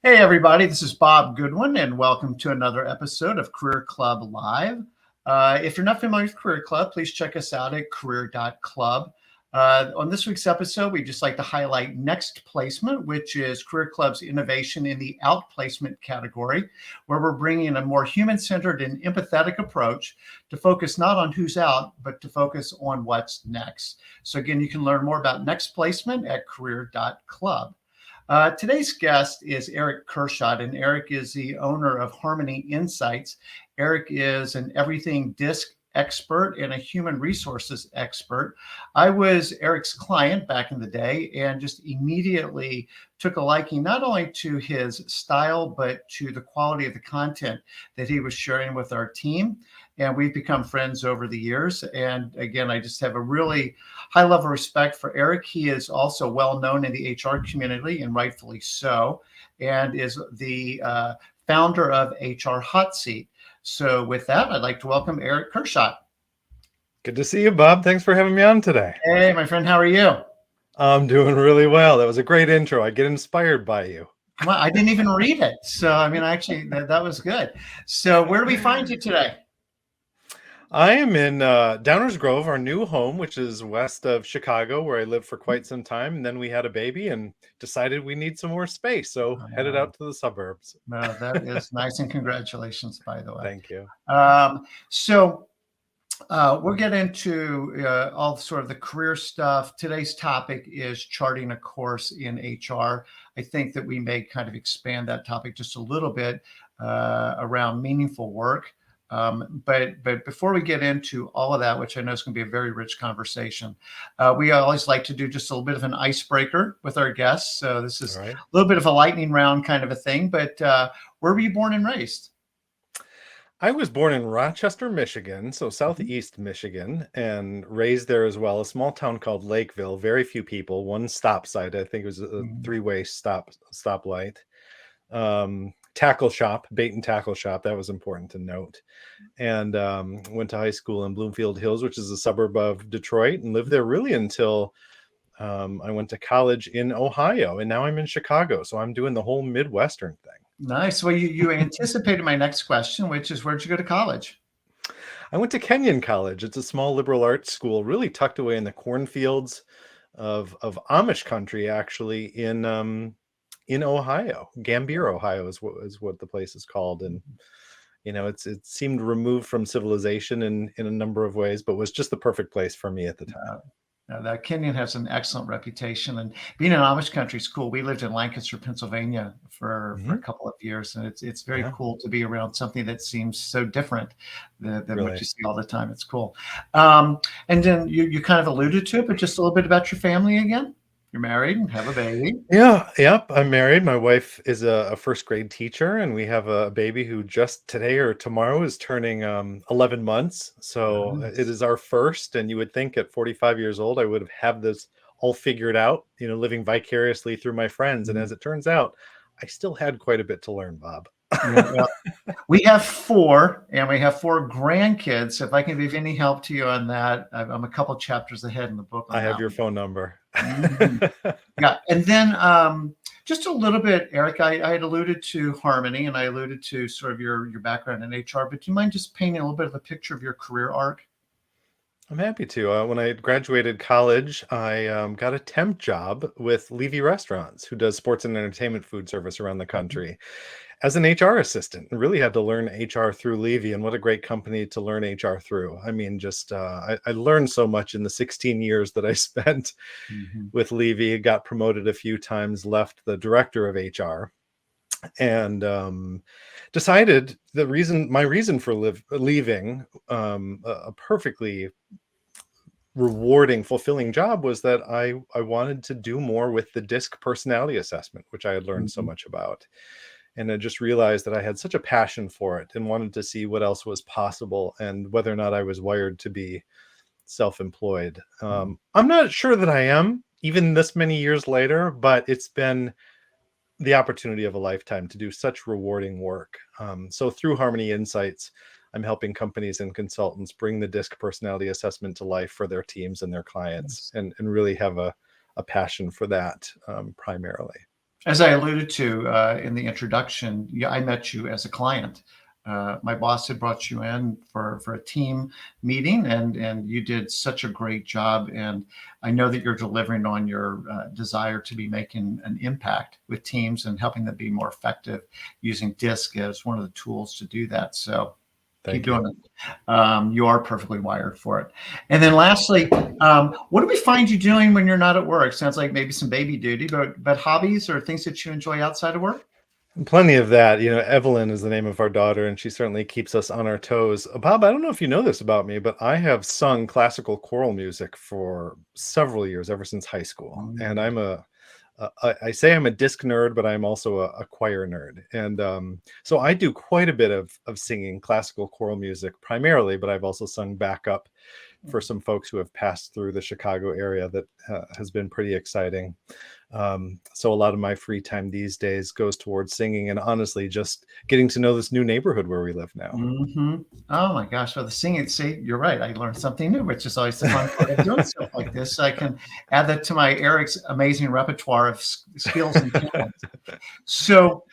Hey, everybody, this is Bob Goodwin, and welcome to another episode of Career Club Live. If you're not familiar with Career Club, please check us out at career.club. On this week's episode, we'd just like to highlight Next Placement, which is Career Club's innovation in the outplacement category, where we're bringing a more human-centered and empathetic approach to focus not on who's out, but to focus on what's next. So again, you can learn more about Next Placement at career.club. Today's guest is Erich Kurschat, and Erich is the owner of Harmony Insights. Erich is an everything DISC expert and a human resources expert. I was Erich's client back in the day and just immediately took a liking not only to his style, but to the quality of the content that he was sharing with our team. And we've become friends over the years. And again, I just have a really high level of respect for Erich. He is also well known in the HR community, and rightfully so, and is the founder of HR Hot Seat. So with that, I'd like to welcome Erich Kurschat. Good to see you, Bob. Thanks for having me on today. Hey, my friend, how are you? I'm doing really well. That was a great intro. I get inspired by you. Well, I didn't even read it. So, I mean, actually, that was good. So where do we find you today? I am in Downers Grove, our new home, which is west of Chicago, where I lived for quite some time. And then we had a baby and decided we need some more space. So headed out to the suburbs. No, that is nice. And congratulations, by the way. Thank you. We'll get into all sort of the career stuff. Today's topic is charting a course in HR. I think that we may kind of expand that topic just a little bit around meaningful work. But before we get into all of that, which I know is going to be a very rich conversation, we always like to do just a little bit of an icebreaker with our guests. So this is a little bit of a lightning round kind of a thing. But where were you born and raised? I was born in Rochester, Michigan, so southeast Michigan, and raised there as well. A small town called Lakeville. Very few people. One stop site. I think it was a three-way stoplight. Tackle shop, bait and tackle shop. That was important to note. And went to high school in Bloomfield Hills, which is a suburb of Detroit, and lived there really until I went to college in Ohio. And now I'm in Chicago. So I'm doing the whole Midwestern thing. Nice. Well, you anticipated my next question, which is, where'd you go to college? I went to Kenyon College. It's a small liberal arts school, really tucked away in the cornfields of Amish country, actually, in Ohio. Gambier, Ohio is what the place is called. And, you know, it seemed removed from civilization in a number of ways, but was just the perfect place for me at the time. That Kenyon has an excellent reputation, and being an Amish country is cool. We lived in Lancaster, Pennsylvania for a couple of years, and it's very cool to be around something that seems so different than what you see all the time. It's cool. And then you kind of alluded to it, but just a little bit about your family again. You're married and have a baby. Yep. I'm married. My wife is a first grade teacher, and we have a baby who just today or tomorrow is turning 11 months. So it is our first, and you would think at 45 years old, I would have this all figured out, you know, living vicariously through my friends. And as it turns out, I still had quite a bit to learn, Bob. Well, we have 4, and we have 4 grandkids. If I can be of any help to you on that, I'm a couple chapters ahead in the book. I have your phone number. Yeah. And then just a little bit, Erich, I had alluded to Harmony, and I alluded to sort of your background in HR, but do you mind just painting a little bit of a picture of your career arc? I'm happy to. When I graduated college, I got a temp job with Levy Restaurants, who does sports and entertainment food service around the country, as an HR assistant, and really had to learn HR through Levy. And what a great company to learn HR through. I mean, just I learned so much in the 16 years that I spent with Levy. Got promoted a few times, left the director of HR, and decided my reason for leaving a perfectly rewarding, fulfilling job was that I wanted to do more with the DISC personality assessment, which I had learned so much about. And I just realized that I had such a passion for it and wanted to see what else was possible and whether or not I was wired to be self-employed. I'm not sure that I am, even this many years later, but it's been the opportunity of a lifetime to do such rewarding work. So through Harmony Insights, I'm helping companies and consultants bring the DISC personality assessment to life for their teams and their clients, and really have a passion for that primarily. As I alluded to in the introduction, yeah, I met you as a client. My boss had brought you in for a team meeting, and you did such a great job. And I know that you're delivering on your desire to be making an impact with teams and helping them be more effective using DISC as one of the tools to do that. So keep Thank you. doing it. You are perfectly wired for it. And then lastly, what do we find you doing when you're not at work? Sounds like maybe some baby duty, but hobbies or things that you enjoy outside of work? Plenty of that. Evelyn is the name of our daughter, and she certainly keeps us on our toes. Bob, I don't know if you know this about me, but I have sung classical choral music for several years, ever since high school. And Mm. I say I'm a disc nerd, but I'm also a choir nerd. And so I do quite a bit of singing classical choral music primarily, but I've also sung backup for some folks who have passed through the Chicago area that has been pretty exciting. So a lot of my free time these days goes towards singing and honestly just getting to know this new neighborhood where we live now. Mhm. Oh my gosh. Well, the singing, see, you're right. I learned something new, which is always the fun part of doing stuff like this. I can add that to my Eric's amazing repertoire of skills and talents. So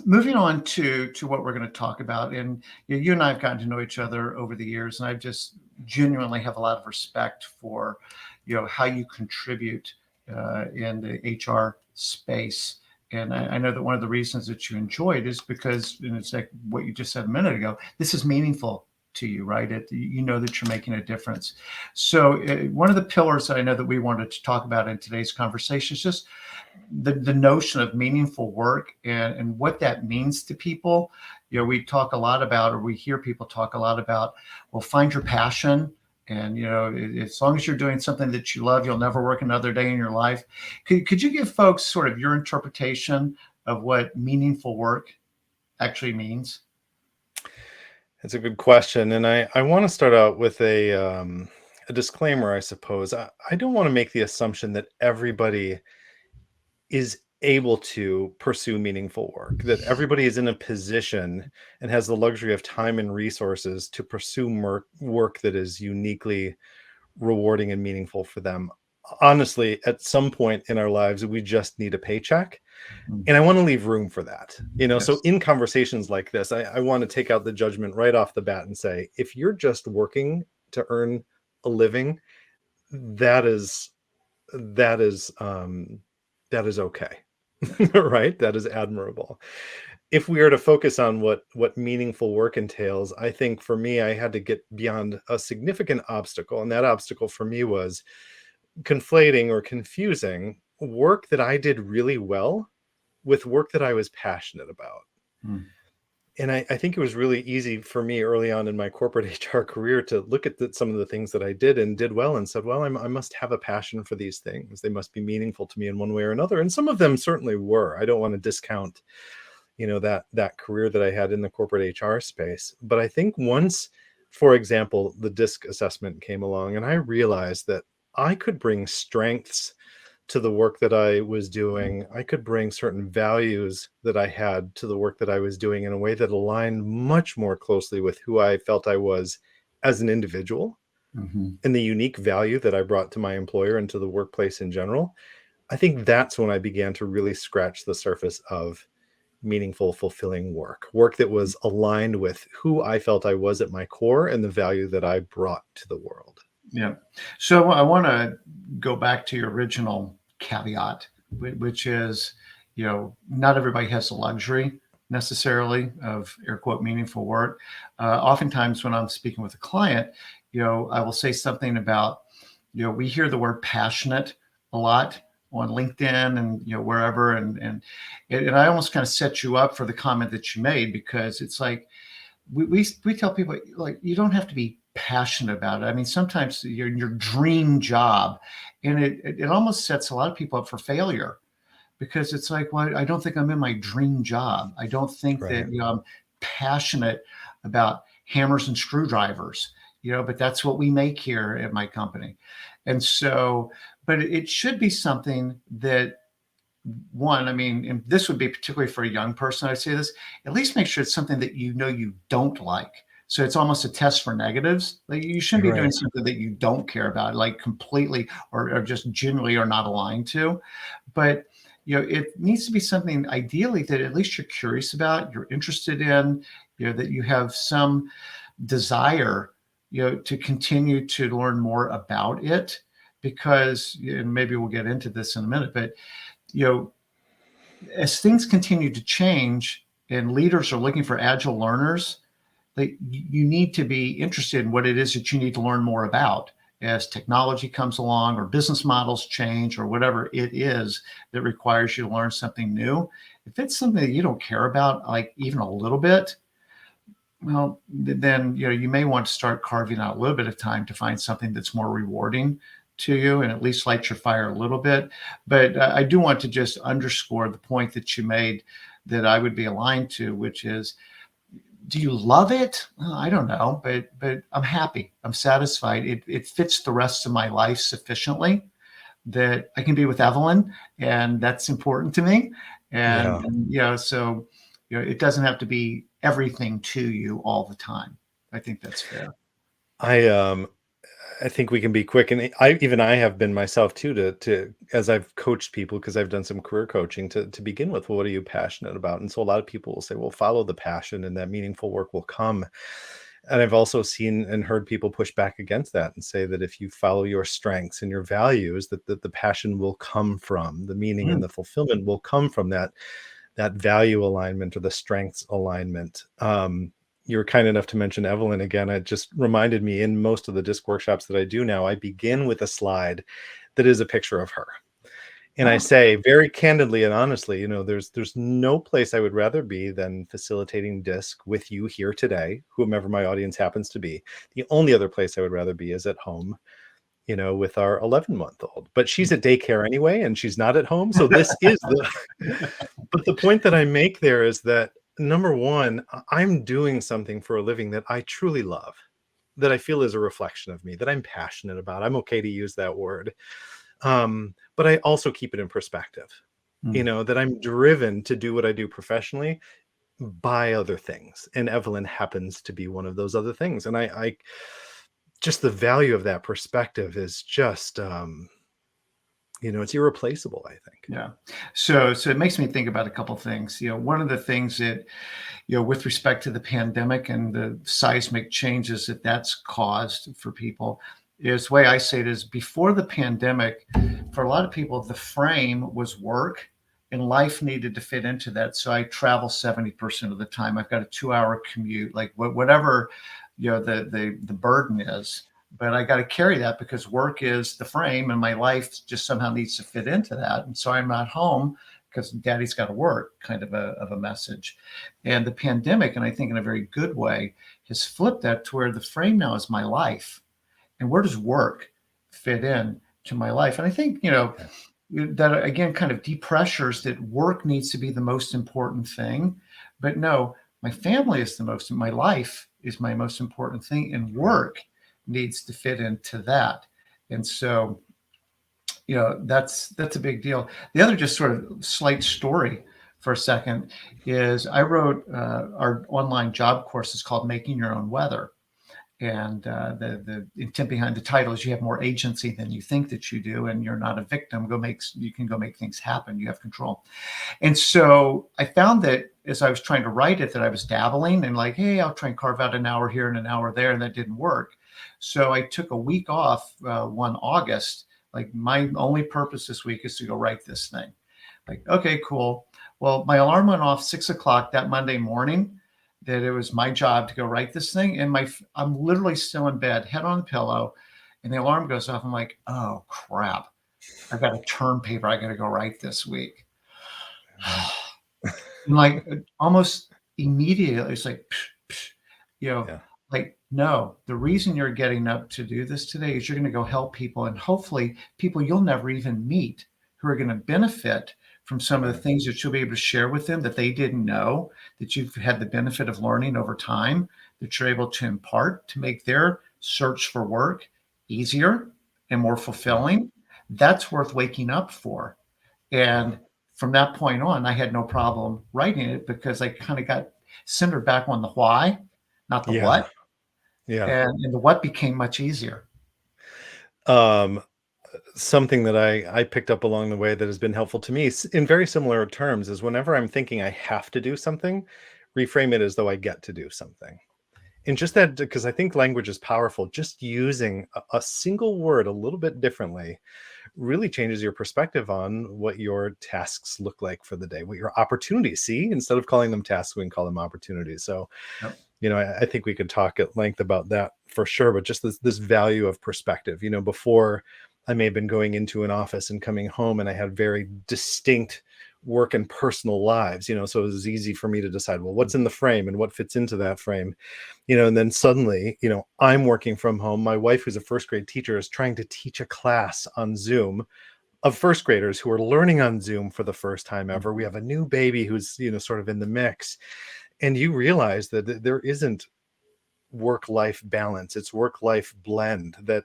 moving on to what we're going to talk about, and you and I have gotten to know each other over the years, and I just genuinely have a lot of respect for, how you contribute in the HR space. And I know that one of the reasons that you enjoyed is because, and it's like what you just said a minute ago, this is meaningful to you, right? You know that you're making a difference. So one of the pillars that I know that we wanted to talk about in today's conversation is just the notion of meaningful work and what that means to people. We talk a lot about, or we hear people talk a lot about, well, find your passion. And, as long as you're doing something that you love, you'll never work another day in your life. Could you give folks sort of your interpretation of what meaningful work actually means? It's a good question. And I want to start out with a disclaimer, I suppose. I don't want to make the assumption that everybody is able to pursue meaningful work, that everybody is in a position and has the luxury of time and resources to pursue work that is uniquely rewarding and meaningful for them. Honestly, at some point in our lives, we just need a paycheck. Mm. And I want to leave room for that. So Yes. in conversations like this, I want to take out the judgment right off the bat and say, if you're just working to earn a living, that is that is that is okay. Right? That is admirable. If we are to focus on what meaningful work entails, I think for me, I had to get beyond a significant obstacle. And that obstacle for me was conflating or confusing work that I did really well with work that I was passionate about. Mm. And I think it was really easy for me early on in my corporate HR career to look at some of the things that I did and did well and said, well, I must have a passion for these things. They must be meaningful to me in one way or another. And some of them certainly were. I don't want to discount, that career that I had in the corporate HR space. But I think once, for example, the DISC assessment came along and I realized that I could bring strengths to the work that I was doing. I could bring certain values that I had to the work that I was doing in a way that aligned much more closely with who I felt I was as an individual Mhm. and the unique value that I brought to my employer and to the workplace in general. I think that's when I began to really scratch the surface of meaningful, fulfilling work that was aligned with who I felt I was at my core and the value that I brought to the world. Yeah. So I want to go back to your original caveat, which is, not everybody has the luxury necessarily of air quote meaningful work. Oftentimes when I'm speaking with a client, I will say something about, we hear the word passionate a lot on LinkedIn and, wherever. And I almost kind of set you up for the comment that you made, because it's like, we tell people, like, you don't have to be passionate about it. I mean, sometimes your dream job, and it almost sets a lot of people up for failure, because it's like, well, I don't think I'm in my dream job. I don't think that Right. I'm passionate about hammers and screwdrivers, but that's what we make here at my company. And so, but it should be something that, one, I mean, and this would be particularly for a young person, I say this, at least make sure it's something that you don't like. So it's almost a test for negatives. Like, you shouldn't be doing Right. something that you don't care about, like completely, or just generally are not aligned to. But it needs to be something ideally that at least you're curious about, you're interested in, that you have some desire, to continue to learn more about it. Because, and maybe we'll get into this in a minute, but, as things continue to change and leaders are looking for agile learners, you need to be interested in what it is that you need to learn more about as technology comes along or business models change or whatever it is that requires you to learn something new. If it's something that you don't care about, like even a little bit, well, then you may want to start carving out a little bit of time to find something that's more rewarding to you and at least light your fire a little bit. But I do want to just underscore the point that you made that I would be aligned to, which is, do you love it? Well, I don't know, but I'm happy. I'm satisfied. It fits the rest of my life sufficiently that I can be with Evelyn, and that's important to me. Yeah. And so it doesn't have to be everything to you all the time. I think that's fair. I I think we can be quick, and I have been myself too, to as I've coached people, because I've done some career coaching, to begin with, well, what are you passionate about? And so a lot of people will say, well, follow the passion and that meaningful work will come. And I've also seen and heard people push back against that and say that if you follow your strengths and your values, that the passion will come from the meaning, and Mm. the fulfillment will come from that value alignment or the strengths alignment. You were kind enough to mention Evelyn again. It just reminded me, in most of the disc workshops that I do now, I begin with a slide that is a picture of her. And I Oh, say very candidly and honestly, there's no place I would rather be than facilitating disc with you here today, whomever my audience happens to be. The only other place I would rather be is at home, with our 11-month-old. But she's at daycare anyway, and she's not at home. So this is the but the point that I make there is that, number one, I'm doing something for a living that I truly love, that I feel is a reflection of me, that I'm passionate about. I'm okay to use that word. But I also keep it in perspective, mm. that I'm driven to do what I do professionally by other things. And Evelyn happens to be one of those other things. And I just, the value of that perspective is just, it's irreplaceable, I think. Yeah. So it makes me think about a couple things. One of the things that, with respect to the pandemic and the seismic changes that that's caused for people, is the way I say it is, before the pandemic, for a lot of people, the frame was work and life needed to fit into that. So I travel 70% of the time. I've got a 2-hour commute, like whatever, the burden is, but I got to carry that because work is the frame and my life just somehow needs to fit into that. And so I'm not home because daddy's got to work, kind of a message. And the pandemic, and I think in a very good way, has flipped that to where the frame now is my life. And where does work fit in to my life? And I think, that again kind of depressures that work needs to be the most important thing. But no, my family is my life is my most important thing, and work needs to fit into that. And so, that's a big deal. The other just sort of slight story for a second is I wrote our online job course is called Making Your Own Weather. And the intent behind the title is you have more agency than you think that you do, and you're not a victim. You can go make things happen. You have control. And so I found that as I was trying to write it, that I was dabbling and like, hey, I'll try and carve out an hour here and an hour there, and that didn't work. So I took a week off one August. Like, my only purpose this week is to go write this thing. Like, okay, cool. Well, my alarm went off 6 o'clock that Monday morning, that it was my job to go write this thing. And I'm literally still in bed, head on the pillow, and the alarm goes off. I'm like, oh crap. I've got a term paper I got to go write this week. And like almost immediately, it's like, psh, psh, Yeah. like, no, the reason you're getting up to do this today is you're going to go help people, and hopefully people you'll never even meet who are going to benefit from some of the Right. things that you'll be able to share with them that they didn't know, that you've had the benefit of learning over time, that you're able to impart to make their search for work easier and more Yeah. fulfilling. That's worth waking up for. Yeah. And from that point on, I had no problem writing it because I kind of got centered back on the why, not the what. Yeah. Yeah. And the what became much easier. Um, something that I picked up along the way that has been helpful to me in very similar terms is whenever I'm thinking I have to do something, reframe it as though I get to do something. And just that, because I think language is powerful, just using a single word a little bit differently really changes your perspective on what your tasks look like for the day, what your opportunities see. Instead of calling them tasks, we can call them opportunities. So, Yep. I think we could talk at length about that for sure, but just this value of perspective. Before I may have been going into an office and coming home and I had very distinct work and personal lives, so it was easy for me to decide, well, what's in the frame and what fits into that frame. And then suddenly, I'm working from home. My wife, who's a first grade teacher, is trying to teach a class on Zoom of first graders who are learning on Zoom for the first time ever. We have a new baby who's, sort of in the mix. And you realize that there isn't work-life balance. It's work-life blend, that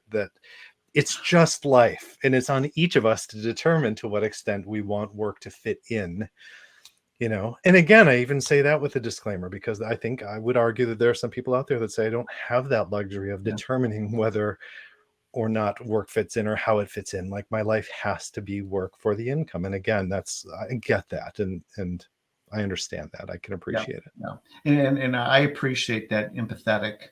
it's just life. And it's on each of us to determine to what extent we want work to fit in. And again, I even say that with a disclaimer, because I think I would argue that there are some people out there that say I don't have that luxury of Yeah. determining whether or not work fits in or how it fits in. Like, my life has to be work for the income. And again, I get that. And I understand that. I can Yeah. appreciate it. Yeah. And I appreciate that empathetic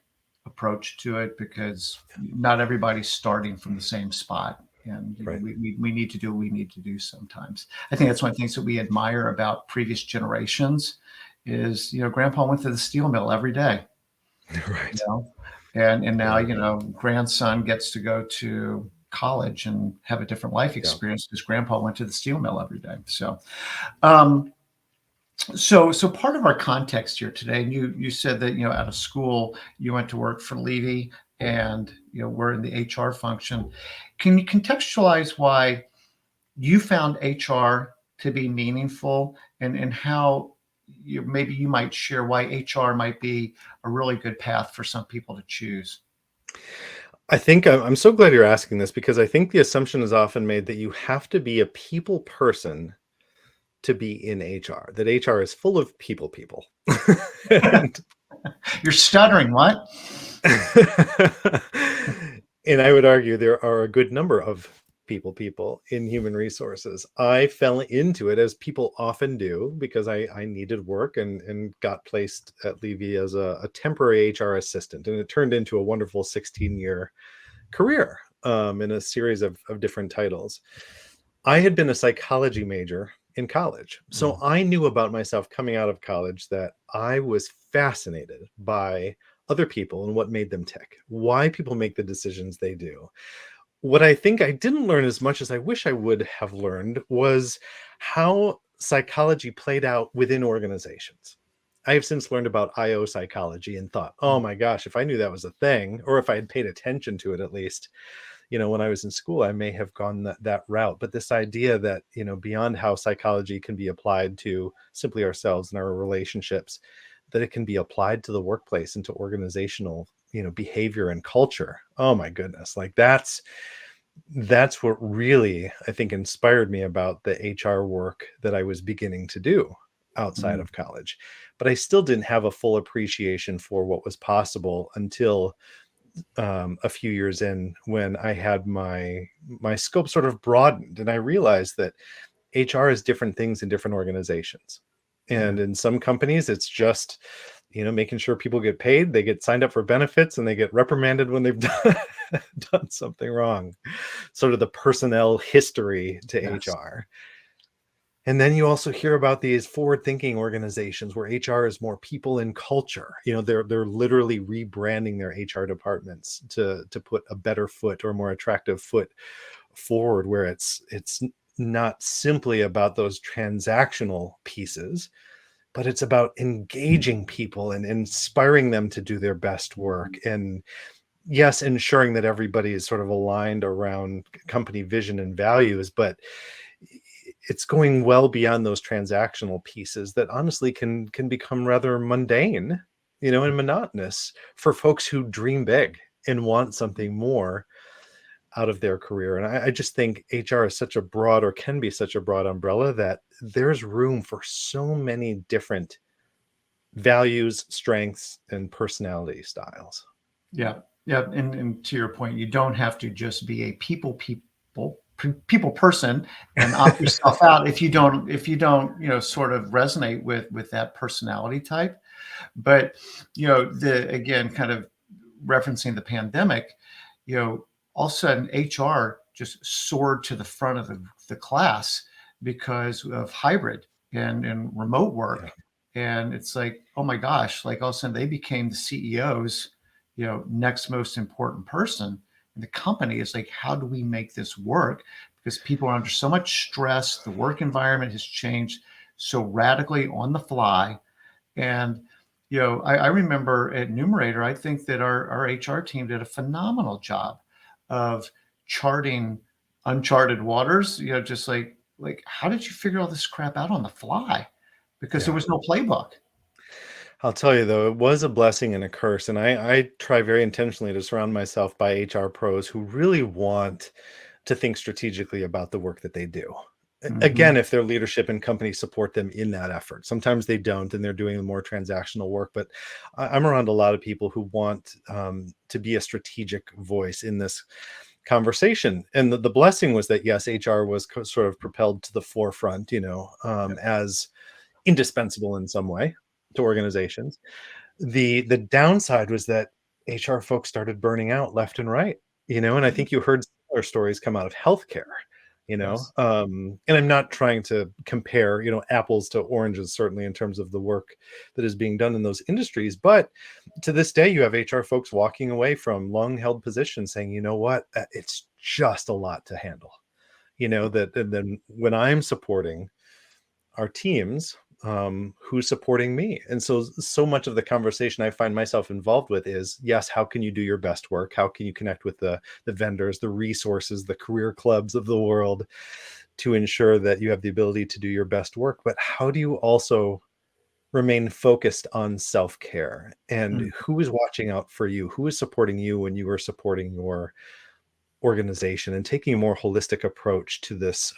approach to it, because not everybody's starting from the same spot. And Right. we need to do what we need to do sometimes. I think that's one of the things that we admire about previous generations is, grandpa went to the steel mill every day, Right. and now, Yeah. grandson gets to go to college and have a different life Yeah. experience because grandpa went to the steel mill every day. So part of our context here today, and you said that, out of school you went to work for Levy, and we're in the HR function. Can you contextualize why you found HR to be meaningful, and how maybe you might share why HR might be a really good path for some people to choose? I think I'm so glad you're asking this, because I think the assumption is often made that you have to be a people person to be in HR, that HR is full of people. And You're stuttering. What? and I would argue there are a good number of people in human resources. I fell into it, as people often do, because I needed work and got placed at Levy as a temporary HR assistant. And it turned into a wonderful 16-year career in a series of different titles. I had been a psychology major in college. So I knew about myself coming out of college that I was fascinated by other people and what made them tick, why people make the decisions they do. What I think I didn't learn as much as I wish I would have learned was how psychology played out within organizations. I have since learned about IO psychology and thought, oh my gosh, if I knew that was a thing, or if I had paid attention to it at least, when I was in school, I may have gone that route. But this idea that, beyond how psychology can be applied to simply ourselves and our relationships, that it can be applied to the workplace and to organizational, behavior and culture. Oh my goodness. Like, that's what really, I think, inspired me about the HR work that I was beginning to do outside Mhm. of college. But I still didn't have a full appreciation for what was possible until a few years in, when I had my scope sort of broadened, and I realized that HR is different things in different organizations. Yeah. And in some companies, it's just, making sure people get paid, they get signed up for benefits, and they get reprimanded when they've done something wrong. Sort of the personnel history to Yes. HR. And then you also hear about these forward-thinking organizations where HR is more people and culture. They're literally rebranding their HR departments to put a better foot or more attractive foot forward, where it's not simply about those transactional pieces, but it's about engaging people and inspiring them to do their best work. And yes, ensuring that everybody is sort of aligned around company vision and values, but it's going well beyond those transactional pieces that honestly can become rather mundane, and monotonous for folks who dream big and want something more out of their career. And I just think HR is such a broad, or can be such a broad umbrella, that there's room for so many different values, strengths, and personality styles. Yeah. Yeah. And to your point, you don't have to just be a people people person and opt yourself out if you don't, sort of resonate with that personality type. But, again, kind of referencing the pandemic, all of a sudden HR just soared to the front of the class because of hybrid and remote work. And it's like, oh my gosh, like all of a sudden they became the CEO's, next most important person in the company. Is like, how do we make this work? Because people are under so much stress. The work environment has changed so radically on the fly. And, I remember at Numerator, I think that our HR team did a phenomenal job of charting uncharted waters, just like how did you figure all this crap out on the fly? Because there Yeah. was no playbook. I'll tell you though, it was a blessing and a curse. And I try very intentionally to surround myself by HR pros who really want to think strategically about the work that they do. Mhm. Again, if their leadership and companies support them in that effort. Sometimes they don't, and they're doing the more transactional work. But I'm around a lot of people who want to be a strategic voice in this conversation. And the blessing was that, yes, HR was sort of propelled to the forefront, as indispensable in some way to organizations. The downside was that HR folks started burning out left and right, and I think you heard similar stories come out of healthcare, Yes. and I'm not trying to compare, apples to oranges, certainly in terms of the work that is being done in those industries. But to this day, you have HR folks walking away from long held positions saying, you know what, it's just a lot to handle, that, and then when I'm supporting our teams, who's supporting me. And so much of the conversation I find myself involved with is, yes, how can you do your best work? How can you connect with the vendors, the resources, the career clubs of the world to ensure that you have the ability to do your best work? But how do you also remain focused on self-care? And Mm. who is watching out for you? Who is supporting you when you are supporting your organization, and taking a more holistic approach to this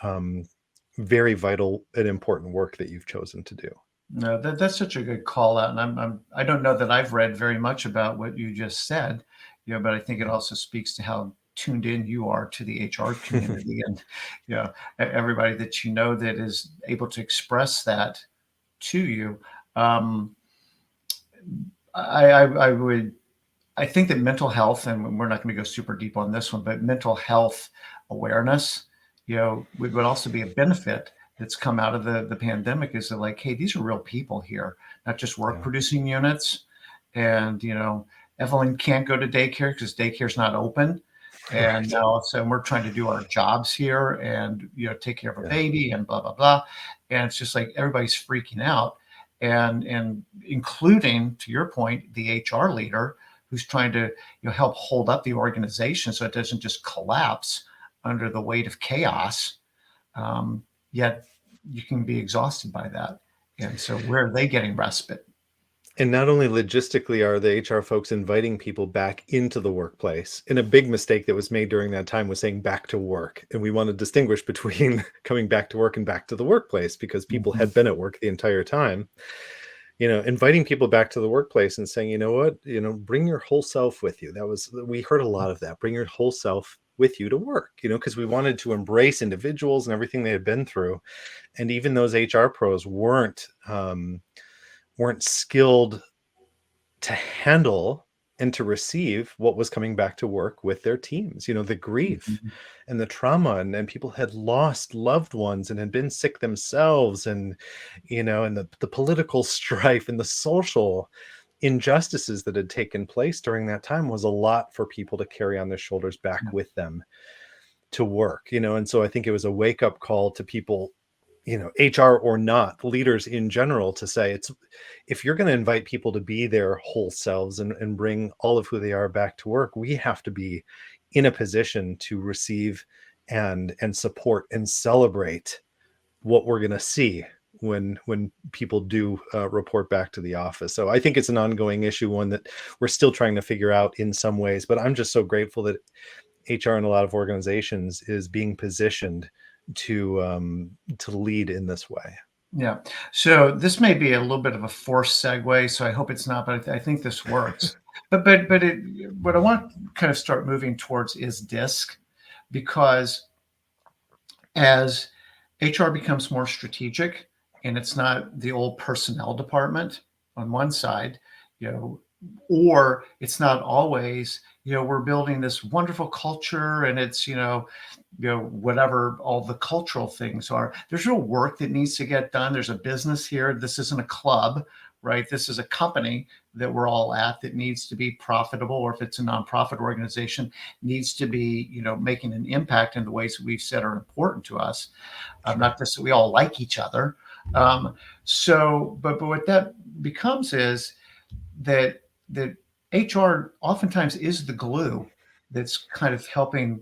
very vital and important work that you've chosen to do? No, that's such a good call out. And I don't know that I've read very much about what you just said, but I think it also speaks to how tuned in you are to the HR community and, everybody that that is able to express that to you. Um, I would I think that mental health, and we're not going to go super deep on this one, but mental health awareness, would also be a benefit that's come out of the pandemic. Is that like, hey, these are real people here, not just work Yeah. producing units. And, Evelyn can't go to daycare because daycare's not open. And Right. now all of a sudden we're trying to do our jobs here and, take care of a Yeah. baby and blah, blah, blah. And it's just like everybody's freaking out. And including, to your point, the HR leader who's trying to help hold up the organization so it doesn't just collapse under the weight of chaos. Yet you can be exhausted by that. And so where are they getting respite? And not only logistically are the HR folks inviting people back into the workplace, and a big mistake that was made during that time was saying back to work. And we want to distinguish between coming back to work and back to the workplace, because people Mhm. had been at work the entire time. Inviting people back to the workplace and saying, you know what, bring your whole self with you. We heard a lot of that. Bring your whole self with you to work, because we wanted to embrace individuals and everything they had been through. And even those HR pros weren't skilled to handle and to receive what was coming back to work with their teams, the grief Mhm. and the trauma, and people had lost loved ones and had been sick themselves, and the political strife and the social injustices that had taken place during that time was a lot for people to carry on their shoulders back with them to work, and so I think it was a wake up call to people, HR or not, leaders in general, to say, if you're going to invite people to be their whole selves and bring all of who they are back to work, we have to be in a position to receive and support and celebrate what we're going to see when people do report back to the office. So I think it's an ongoing issue, one that we're still trying to figure out in some ways, but I'm just so grateful that HR in a lot of organizations is being positioned to lead in this way. Yeah. So this may be a little bit of a forced segue, so I hope it's not, but I think this works. But what I want to kind of start moving towards is DISC, because As HR becomes more strategic and it's not the old personnel department on one side, you know, or it's not always, we're building this wonderful culture and it's, whatever all the cultural things are. There's real work that needs to get done. There's a business here. This isn't a club, right? This is a company that we're all at that needs to be profitable, or if it's a nonprofit organization, needs to be, making an impact in the ways that we've said are important to us. Sure. Not just that we all like each other. But what that becomes is that HR oftentimes is the glue that's kind of helping.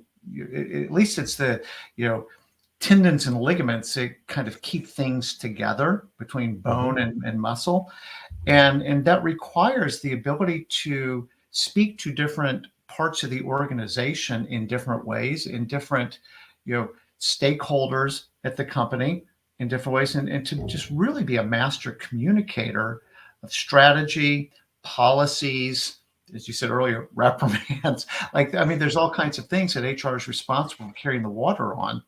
At least it's the you know tendons and ligaments that kind of keep things together between Hmm. bone and muscle, and that requires the ability to speak to different parts of the organization in different ways, in different you know stakeholders at the company in different ways, and to just really be a master communicator of strategy, policies, as you said earlier, reprimands. Like, I mean, there's all kinds of things that HR is responsible for carrying the water on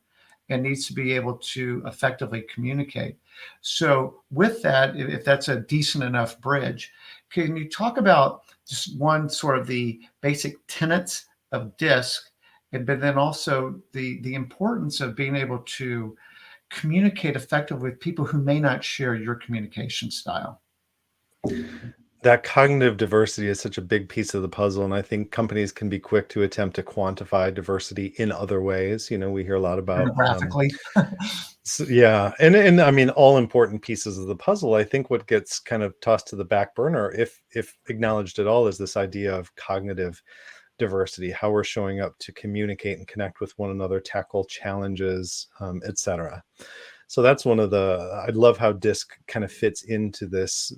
and needs to be able to effectively communicate. So, with that, if that's a decent enough bridge, can you talk about just one sort of the basic tenets of DISC, but then also the importance of being able to communicate effectively with people who may not share your communication style? That cognitive diversity is such a big piece of the puzzle, and I think companies can be quick to attempt to quantify diversity in other ways. We hear a lot about Demographically. yeah, and I mean all important pieces of the puzzle. I think what gets kind of tossed to the back burner, if acknowledged at all, is this idea of cognitive diversity, how we're showing up to communicate and connect with one another, tackle challenges, etc. So that's one of the. I love how DISC kind of fits into this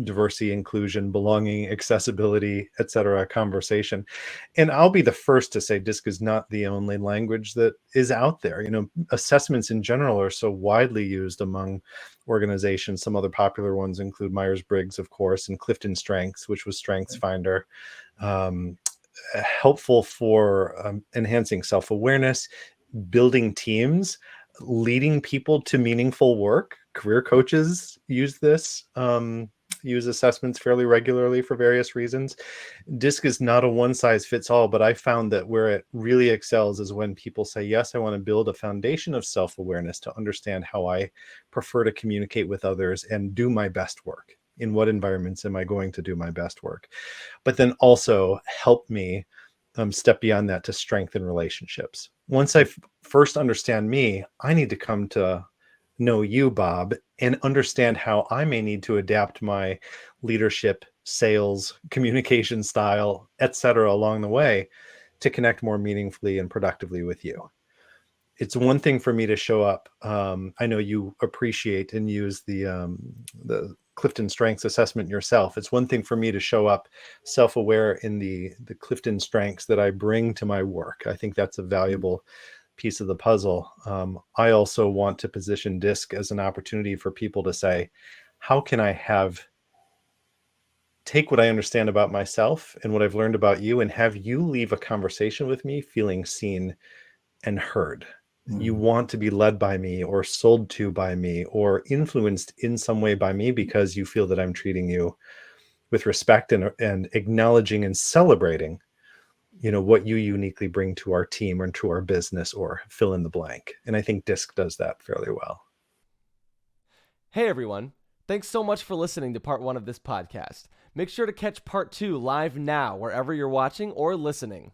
diversity, inclusion, belonging, accessibility, etc. conversation. And I'll be the first to say DISC is not the only language that is out there. Assessments in general are so widely used among organizations. Some other popular ones include Myers-Briggs, of course, and Clifton Strengths, which was Strengths Finder. Um, Helpful for enhancing self-awareness, building teams, leading people to meaningful work. Career coaches use assessments fairly regularly for various reasons. DISC is not a one size fits all, but I found that where it really excels is when people say, yes, I want to build a foundation of self-awareness to understand how I prefer to communicate with others and do my best work. In what environments am I going to do my best work? But then also help me step beyond that to strengthen relationships. Once I first understand me, I need to come to know you, Bob, and understand how I may need to adapt my leadership, sales, communication style, etc. along the way to connect more meaningfully and productively with you. It's one thing for me to show up. I know you appreciate and use the Clifton Strengths assessment yourself. It's one thing for me to show up self-aware in the Clifton Strengths that I bring to my work. I think that's a valuable piece of the puzzle. I also want to position DISC as an opportunity for people to say, how can I take what I understand about myself and what I've learned about you and have you leave a conversation with me feeling seen and heard? You Mm. want to be led by me or sold to by me or influenced in some way by me because you feel that I'm treating you with respect and acknowledging and celebrating what you uniquely bring to our team or to our business or fill in the blank. And I think DISC does that fairly well. Hey everyone, thanks so much for listening to part 1 of this podcast. Make sure to catch part 2 live now wherever you're watching or listening.